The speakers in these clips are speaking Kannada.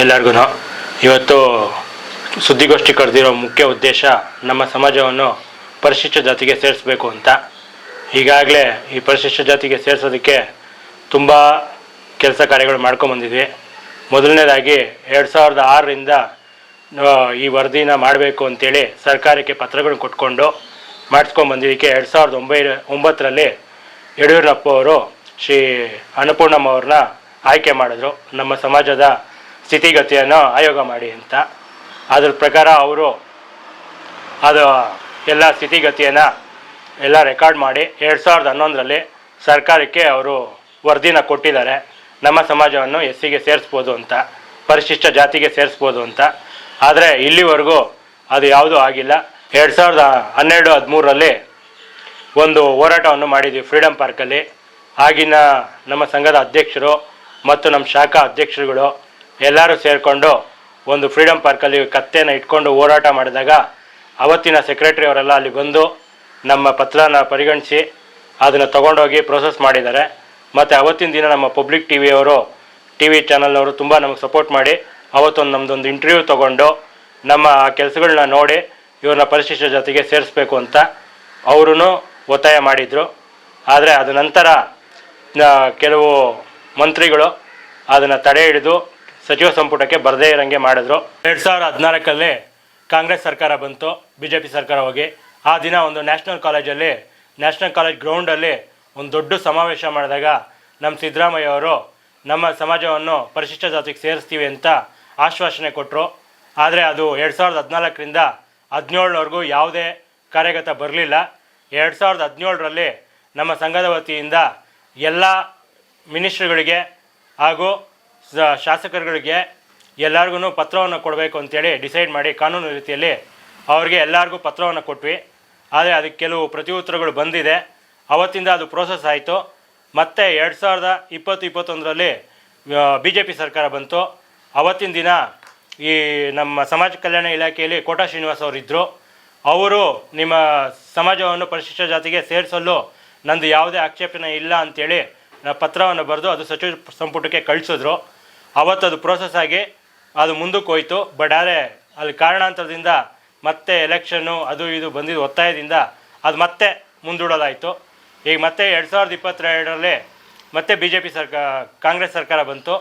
ಎಲ್ಲರಿಗೂ ಇವತ್ತು ಸುದ್ದಿಗೋಷ್ಠಿ ಕರೆದಿರೋ ಮುಖ್ಯ ಉದ್ದೇಶ ನಮ್ಮ ಸಮಾಜವನ್ನು ಪರಿಶಿಷ್ಟ ಜಾತಿಗೆ ಸೇರಿಸಬೇಕು ಅಂತ. ಈಗಾಗಲೇ ಈ ಪರಿಶಿಷ್ಟ ಜಾತಿಗೆ ಸೇರಿಸೋದಕ್ಕೆ ತುಂಬ ಕೆಲಸ ಕಾರ್ಯಗಳು ಮಾಡ್ಕೊಂಬಂದಿದ್ವಿ. ಮೊದಲನೇದಾಗಿ 2006ರಿಂದ ಈ ವರದಿನ ಮಾಡಬೇಕು ಅಂತೇಳಿ ಸರ್ಕಾರಕ್ಕೆ ಪತ್ರಗಳನ್ನು ಕೊಟ್ಕೊಂಡು ಮಾಡಿಸ್ಕೊಂಬಂದಿದ್ದಕ್ಕೆ 2009ರಲ್ಲಿ ಯಡಿಯೂರಪ್ಪ ಅವರು ಶ್ರೀ ಅನ್ನಪೂರ್ಣಮ್ಮ ಅವ್ರನ್ನ ಆಯ್ಕೆ ಮಾಡಿದ್ರು ನಮ್ಮ ಸಮಾಜದ ಸ್ಥಿತಿಗತಿಯನ್ನು ಆಯೋಗ ಮಾಡಿ ಅಂತ. ಅದ್ರ ಪ್ರಕಾರ ಅವರು ಅದು ಎಲ್ಲ ಸ್ಥಿತಿಗತಿಯನ್ನು ಎಲ್ಲ ರೆಕಾರ್ಡ್ ಮಾಡಿ 2011ರಲ್ಲಿ ಸರ್ಕಾರಕ್ಕೆ ಅವರು ವರದಿನ ಕೊಟ್ಟಿದ್ದಾರೆ. ನಮ್ಮ ಸಮಾಜವನ್ನು ಎಸ್ಸಿಗೆ ಸೇರಿಸ್ಬೋದು ಅಂತ, ಪರಿಶಿಷ್ಟ ಜಾತಿಗೆ ಸೇರಿಸ್ಬೋದು ಅಂತ. ಆದರೆ ಇಲ್ಲಿವರೆಗೂ ಅದು ಯಾವುದೂ ಆಗಿಲ್ಲ. 2012-13ರಲ್ಲಿ ಒಂದು ಹೋರಾಟವನ್ನು ಮಾಡಿದ್ವಿ ಫ್ರೀಡಮ್ ಪಾರ್ಕಲ್ಲಿ. ಆಗಿನ ನಮ್ಮ ಸಂಘದ ಅಧ್ಯಕ್ಷರು ಮತ್ತು ನಮ್ಮ ಶಾಖಾ ಅಧ್ಯಕ್ಷರುಗಳು ಎಲ್ಲರೂ ಸೇರಿಕೊಂಡು ಒಂದು ಫ್ರೀಡಮ್ ಪಾರ್ಕಲ್ಲಿ ಕತ್ತೆನ ಇಟ್ಕೊಂಡು ಹೋರಾಟ ಮಾಡಿದಾಗ ಅವತ್ತಿನ ಸೆಕ್ರೆಟರಿ ಅವರೆಲ್ಲ ಅಲ್ಲಿ ಬಂದು ನಮ್ಮ ಪತ್ರನ ಪರಿಗಣಿಸಿ ಅದನ್ನು ತೊಗೊಂಡೋಗಿ ಪ್ರೋಸೆಸ್ ಮಾಡಿದ್ದಾರೆ. ಮತ್ತು ಅವತ್ತಿನ ದಿನ ನಮ್ಮ ಪಬ್ಲಿಕ್ ಟಿ ವಿ ಚಾನಲ್ನವರು ತುಂಬ ನಮಗೆ ಸಪೋರ್ಟ್ ಮಾಡಿ ಅವತ್ತೊಂದು ನಮ್ಮದೊಂದು ಇಂಟರ್ವ್ಯೂ ತೊಗೊಂಡು ನಮ್ಮ ಕೆಲಸಗಳನ್ನ ನೋಡಿ ಇವ್ರನ್ನ ಪರಿಶಿಷ್ಟ ಜಾತಿಗೆ ಸೇರಿಸ್ಬೇಕು ಅಂತ ಅವರು ಒತ್ತಾಯ ಮಾಡಿದರು. ಆದರೆ ಅದ ನಂತರ ಕೆಲವು ಮಂತ್ರಿಗಳು ಅದನ್ನು ತಡೆ ಹಿಡಿದು ಸಚಿವ ಸಂಪುಟಕ್ಕೆ ಬರದೇ ಇರೋಂಗೆ ಮಾಡಿದ್ರು. 2014ರಲ್ಲಿ ಕಾಂಗ್ರೆಸ್ ಸರ್ಕಾರ ಬಂತು, BJP ಸರ್ಕಾರ ಹೋಗಿ ಆ ದಿನ ಒಂದು ನ್ಯಾಷನಲ್ ಕಾಲೇಜ್ ಗ್ರೌಂಡಲ್ಲಿ ಒಂದು ದೊಡ್ಡ ಸಮಾವೇಶ ಮಾಡಿದಾಗ ನಮ್ಮ ಸಿದ್ದರಾಮಯ್ಯ ಅವರು ನಮ್ಮ ಸಮಾಜವನ್ನು ಪರಿಶಿಷ್ಟ ಜಾತಿಗೆ ಸೇರಿಸ್ತೀವಿ ಅಂತ ಆಶ್ವಾಸನೆ ಕೊಟ್ಟರು. ಆದರೆ ಅದು 2014ರಿಂದ 2017ವರೆಗೂ ಯಾವುದೇ ಕಾರ್ಯಗತ ಬರಲಿಲ್ಲ. 2017ರಲ್ಲಿ ನಮ್ಮ ಸಂಘದ ವತಿಯಿಂದ ಎಲ್ಲ ಮಿನಿಸ್ಟ್ರುಗಳಿಗೆ ಹಾಗೂ ಶಾಸಕರುಗಳಿಗೆ ಎಲ್ಲರಿಗೂ ಪತ್ರವನ್ನು ಕೊಡಬೇಕು ಅಂತೇಳಿ ಡಿಸೈಡ್ ಮಾಡಿ ಕಾನೂನು ರೀತಿಯಲ್ಲಿ ಅವ್ರಿಗೆ ಎಲ್ಲರಿಗೂ ಪತ್ರವನ್ನು ಕೊಟ್ವಿ. ಆದರೆ ಅದಕ್ಕೆ ಕೆಲವು ಪ್ರತಿಯುತ್ತರಗಳು ಬಂದಿದೆ. ಅವತ್ತಿಂದ ಅದು ಪ್ರೋಸೆಸ್ ಆಯಿತು. ಮತ್ತು 2020-21ರಲ್ಲಿ BJP ಸರ್ಕಾರ ಬಂತು. ಅವತ್ತಿನ ದಿನ ಈ ನಮ್ಮ ಸಮಾಜ ಕಲ್ಯಾಣ ಇಲಾಖೆಯಲ್ಲಿ ಕೋಟಾ ಶ್ರೀನಿವಾಸ್ ಅವರು ಇದ್ದರು. ಅವರು ನಿಮ್ಮ ಸಮಾಜವನ್ನು ಪರಿಶಿಷ್ಟ ಜಾತಿಗೆ ಸೇರಿಸಲು ನಂದು ಯಾವುದೇ ಆಕ್ಷೇಪಣೆ ಇಲ್ಲ ಅಂಥೇಳಿ ಪತ್ರವನ್ನು ಬರೆದು ಅದು ಸಚಿವ ಸಂಪುಟಕ್ಕೆ ಕಳಿಸಿದ್ರು. ಅವತ್ತು ಅದು ಪ್ರೋಸೆಸ್ ಆಗಿ ಅದು ಮುಂದಕ್ಕೆ ಹೋಯಿತು. ಬಟ್ ಆದರೆ ಅಲ್ಲಿ ಕಾರಣಾಂತರದಿಂದ ಮತ್ತೆ ಎಲೆಕ್ಷನ್ನು ಅದು ಇದು ಬಂದಿದ್ದು ಒತ್ತಾಯದಿಂದ ಅದು ಮತ್ತೆ ಮುಂದೂಡಲಾಯಿತು. ಈಗ ಮತ್ತೆ 2022ರಲ್ಲಿ ಮತ್ತೆ BJP ಕಾಂಗ್ರೆಸ್ ಸರ್ಕಾರ ಬಂತು.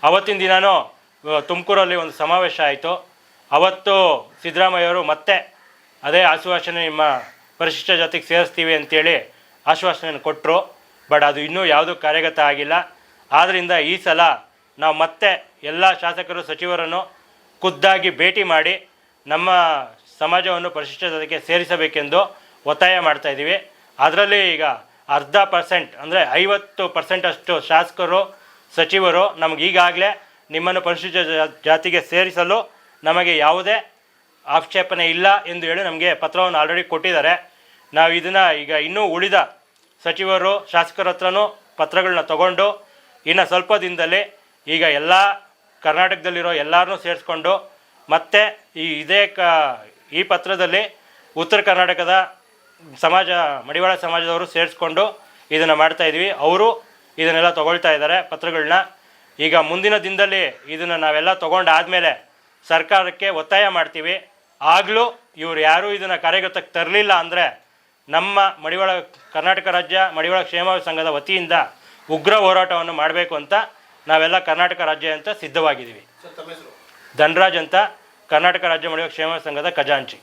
ಅವತ್ತಿನ ದಿನವೂ ತುಮಕೂರಲ್ಲಿ ಒಂದು ಸಮಾವೇಶ ಆಯಿತು. ಅವತ್ತು ಸಿದ್ದರಾಮಯ್ಯವರು ಮತ್ತೆ ಅದೇ ಆಶ್ವಾಸನೆ ನಿಮ್ಮ ಪರಿಶಿಷ್ಟ ಜಾತಿಗೆ ಸೇರಿಸ್ತೀವಿ ಅಂತೇಳಿ ಆಶ್ವಾಸನೆಯನ್ನು ಕೊಟ್ಟರು. ಬಟ್ ಅದು ಇನ್ನೂ ಯಾವುದೂ ಕಾರ್ಯಗತ ಆಗಿಲ್ಲ. ಆದ್ದರಿಂದ ಈ ಸಲ ನಾವು ಮತ್ತೆ ಎಲ್ಲ ಶಾಸಕರು ಸಚಿವರನ್ನು ಖುದ್ದಾಗಿ ಭೇಟಿ ಮಾಡಿ ನಮ್ಮ ಸಮಾಜವನ್ನು ಪರಿಶಿಷ್ಟ ಜಾತಿಗೆ ಸೇರಿಸಬೇಕೆಂದು ಒತ್ತಾಯ ಮಾಡ್ತಾಯಿದ್ದೀವಿ. ಅದರಲ್ಲಿ ಈಗ 0.5% ಅಂದರೆ 50% ಅಷ್ಟು ಶಾಸಕರು ಸಚಿವರು ನಮಗೀಗಾಗಲೇ ನಿಮ್ಮನ್ನು ಪರಿಶಿಷ್ಟ ಜಾತಿಗೆ ಸೇರಿಸಲು ನಮಗೆ ಯಾವುದೇ ಆಕ್ಷೇಪಣೆ ಇಲ್ಲ ಎಂದು ಹೇಳಿ ನಮಗೆ ಪತ್ರವನ್ನು ಆಲ್ರೆಡಿ ಕೊಟ್ಟಿದ್ದಾರೆ. ನಾವು ಇದನ್ನು ಈಗ ಇನ್ನೂ ಉಳಿದ ಸಚಿವರು ಶಾಸಕರ ಹತ್ರನೂ ಪತ್ರಗಳನ್ನ ತಗೊಂಡು ಇನ್ನು ಸ್ವಲ್ಪ ದಿನದಲ್ಲಿ ಈಗ ಎಲ್ಲ ಕರ್ನಾಟಕದಲ್ಲಿರೋ ಎಲ್ಲರನ್ನೂ ಸೇರಿಸ್ಕೊಂಡು ಮತ್ತು ಈ ಪತ್ರದಲ್ಲಿ ಉತ್ತರ ಕರ್ನಾಟಕದ ಮಡಿವಾಳ ಸಮಾಜದವರು ಸೇರಿಸ್ಕೊಂಡು ಇದನ್ನು ಮಾಡ್ತಾಯಿದ್ವಿ. ಅವರು ಇದನ್ನೆಲ್ಲ ತೊಗೊಳ್ತಾ ಇದ್ದಾರೆ ಪತ್ರಗಳನ್ನ. ಈಗ ಮುಂದಿನ ದಿನದಲ್ಲಿ ಇದನ್ನು ನಾವೆಲ್ಲ ತೊಗೊಂಡಾದಮೇಲೆ ಸರ್ಕಾರಕ್ಕೆ ಒತ್ತಾಯ ಮಾಡ್ತೀವಿ. ಆಗಲೂ ಇವರು ಯಾರೂ ಇದನ್ನು ಕಾರ್ಯಗತಕ್ಕೆ ತರಲಿಲ್ಲ ಅಂದರೆ ನಮ್ಮ ಕರ್ನಾಟಕ ರಾಜ್ಯ ಮಡಿವಾಳ ಕ್ಷೇಮ ಸಂಘದ ವತಿಯಿಂದ ಉಗ್ರ ಹೋರಾಟವನ್ನು ಮಾಡಬೇಕು ಅಂತ ನಾವೆಲ್ಲ ಕರ್ನಾಟಕ ರಾಜ್ಯ ಅಂತ ಸಿದ್ಧವಾಗಿದ್ದೀವಿ. ಧನರಾಜ್ ಅಂತ, ಕರ್ನಾಟಕ ರಾಜ್ಯ ಮಡಿವಾಳ ಕ್ಷೇಮ ಸಂಘದ ಖಜಾಂಚಿ.